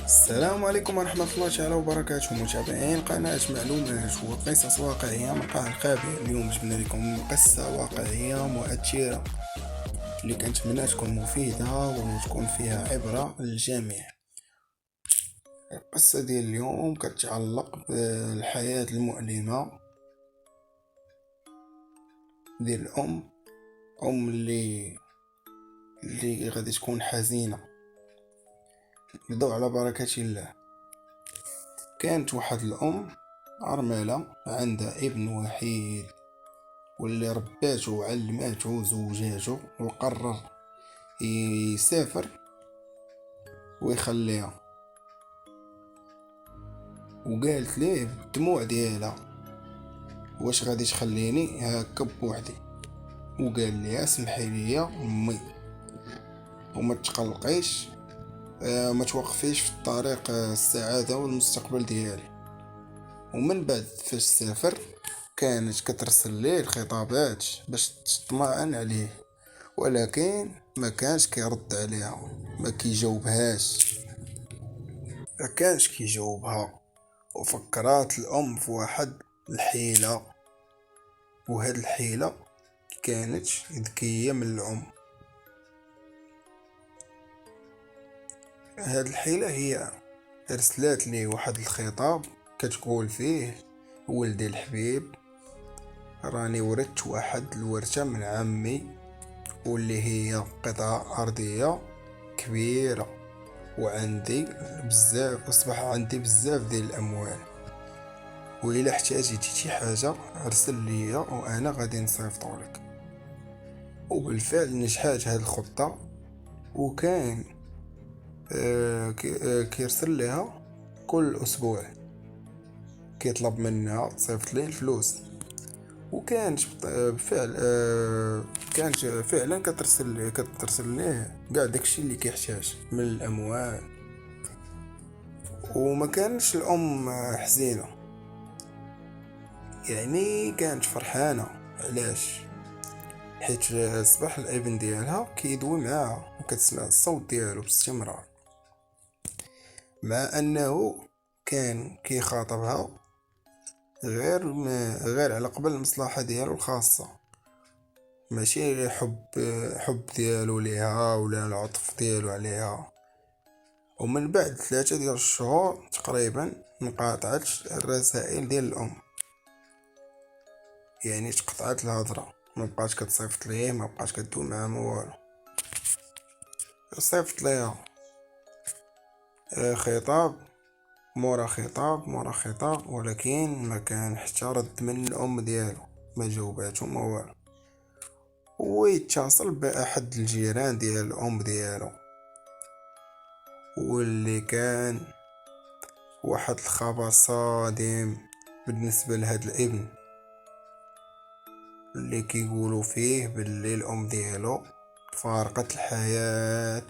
السلام عليكم ورحمة الله تعالى وبركاته، متابعين قناة معلومات وقصص واقعية من قاع القابة. اليوم جبنا لكم قصة واقعية مؤثرة اللي كنتمنى تكون مفيدة وتكون فيها عبرة للجميع. القصة ديال اليوم كتعلق بالحياة المؤلمة ديال أم اللي غادي تكون حزينة. نبداو على بركة الله. كانت واحد الأم أرملة عندها ابن وحيد، واللي رباته وعلماته وزوجاته، وقرر يسافر ويخليها. وقالت ليه بالدموع ديالها: واش غادي تخليني هكا بوحدي؟ وقال لي: اسمحي لي امي، وما تقلقيش، ما توقفيش في الطريق السعادة والمستقبل ديالي. ومن بعد فاش سافر كانت كترسل ليه الخطابات باش تطمئن عليه، ولكن ما كانش كيرد عليها، ما كانش كيجاوبها. وفكرات الام في واحد الحيلة، وهاد الحيلة كانت ذكية من الام. هاد الحيلة هي ارسلات ليه واحد الخطاب كتقول فيه: ولدي الحبيب، راني ورثت واحد الورثة من عمي، واللي هي قطعة أرضية كبيرة، وعندي أصبح عندي بزاف ديال الأموال، وإلا احتاجتي شي حاجة أرسل ليا وأنا غادي نصيفطولك. وبالفعل نجحات هاد الخطة، وكان كيرسل لها كل أسبوع، كيطلب منها تصيفط ليه الفلوس. وكانت بالفعل كانت فعلا كترسل ليه كاع داكشي اللي كيحتاج من الاموال. وما كانش الام حزينه، يعني كانت فرحانه. علاش؟ حيت اصبح الابن ديالها كيدوي معاها وكتسمع الصوت ديالو باستمرار، مع انه كان كيخاطبها غير على قبل المصلحه ديالو الخاصه، ماشي حب ديالو ليها ولا العطف ديالو عليها. ومن بعد 3 ديال الشهور تقريبا انقطعت الرسائل ديال الام، يعني تقطعت الهضره، ما بقاش كتصيفط ليه، ما بقاش كدوي معاه، ما والو. صيفط ليها خطاب مورا خطاب مورا خطاب، ولكن ما كان حتى رد من الام ديالو، ما جاوباتو ما والو. ويتصل باحد الجيران ديال الام ديالو، واللي كان واحد الخبر صادم بالنسبة لهاد الابن، اللي كيقولوا فيه باللي الام ديالو فارقت الحياة.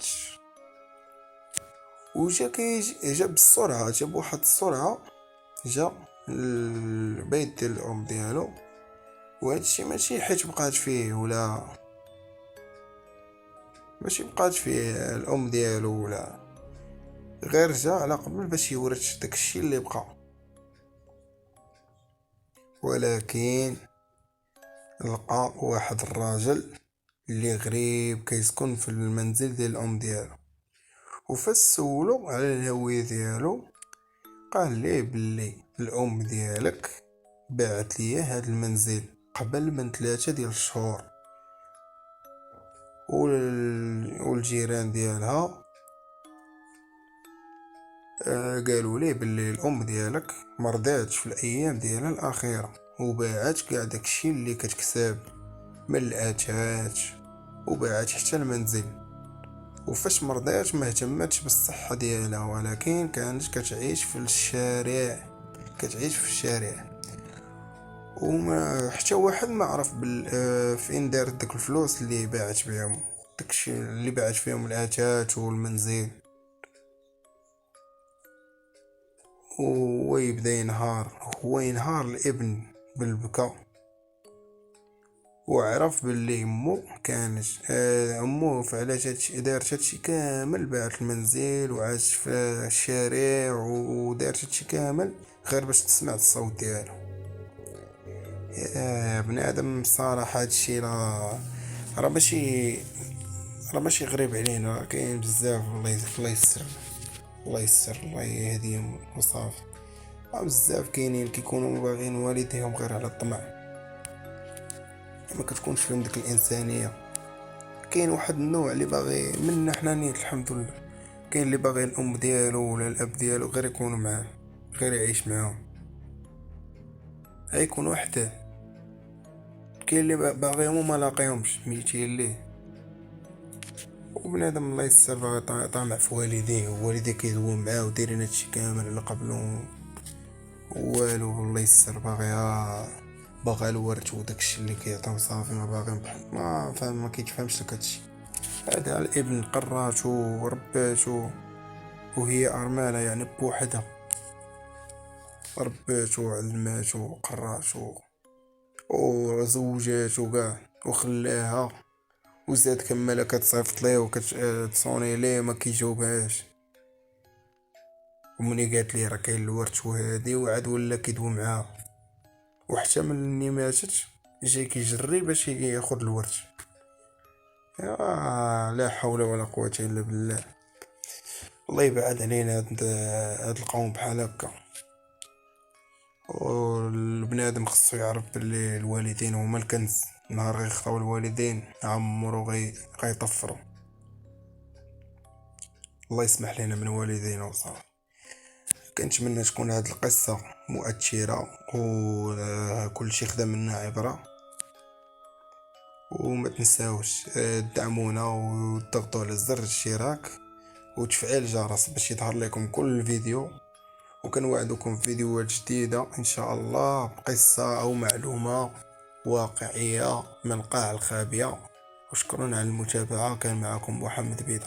جا بالسرعة، جا بواحد السرعة، جا البيت ديال الام ديالو. وهادشي ماشي حيت بقات فيه ولا ماشي بقات فيه الام ديالو، ولا غير جا على قبل باش يورث داكشي اللي بقى. ولكن لقى واحد الراجل اللي غريب كيسكن في المنزل ديال الام ديالو، وفاش سولو على الهوية ديالو قال ليه باللي الام ديالك باعت ليا هاد المنزل قبل من 3 ديال الشهور. والجيران ديالها قالوا ليه باللي الام ديالك مرضاتش في الايام ديالها الاخيره، وباعت كاع داكشي اللي كتكسب من الاثاث، وباعت حتى المنزل. وفاش مرضات ما اهتمتش بالصحة ديالها، ولكن كانت كتعيش في الشارع. وما حتى واحد ما عرف فين دارت داك الفلوس اللي باعت بهم، داكشي اللي باعت فيهم الاثاث والمنزل. ويبدا ينهار، هو ينهار الابن بالبكا. وعرف باللي امو كانت امو فعلاش دارت هادشي كامل، باعت المنزل وعاش في الشارع ودارت هادشي كامل غير باش تسمع الصوت ديالو. يا بنادم الصراحة هادشي راه ماشي غريب علينا، راه كاين بزاف. الله يسر، الله يسر، الله يهديهم وصافي. بزاف كاينين كيكونوا باغيين والديهم غير على الطمع، ما كتكونش فيهم ديك الانسانيه. كاين واحد النوع اللي باغي منا حنا نيت الحمد لله، كاين اللي باغي الام ديالو ولا الاب ديالو غير يكونوا معاه، غير يعيش معاهم، غيكون وحده. كاين اللي باغيهم وما لاقيهمش، ميتين ليه. وبنادم الله يسر باغي طامع في والديه، ووالديه كيدوم معاه ودايرين هادشي كامل على قبلو والو. الله يسر باغا الورث وداكشي اللي كيعطيو صافي، ما باغي بحال ما فاهم، ما كيتفهمش داك هادشي. هذا الابن قراتو ورباتو وهي ارمله يعني بوحدها، رباتو وعلماتو وقراتو وزوجاتو كاع وخلاها، وزاد كمالة كتصيفط ليه وكتصوني ليه ما كيجاوبهاش. ومني قالت ليه راه كاين الورث وهادي، وعاد ولا كيدوي معاها، وحتى ملي ماتت جاي كيجري باش ياخد الورث. يا لا حول ولا قوة الا بالله. الله يبعد علينا هاد القوم بحال هكا. والبنادم خصو يعرف بلي الوالدين هما الكنز، نهار غيخطاو الوالدين عمرو غيطفروا. الله يسمح لنا من والدينا وصافي. كنتمنى تكون هاد القصة مؤثرة وكل شي خدا منا عبرة. وما تنساوش تدعمونا وتضغطوا على زر الاشتراك وتفعيل الجرس باش يظهر لكم كل فيديو. وكنوعدكم فيديوهات جديدة ان شاء الله بقصة او معلومة واقعية من القاع الخابية. وشكرا على المتابعة، كان معكم محمد بيضة.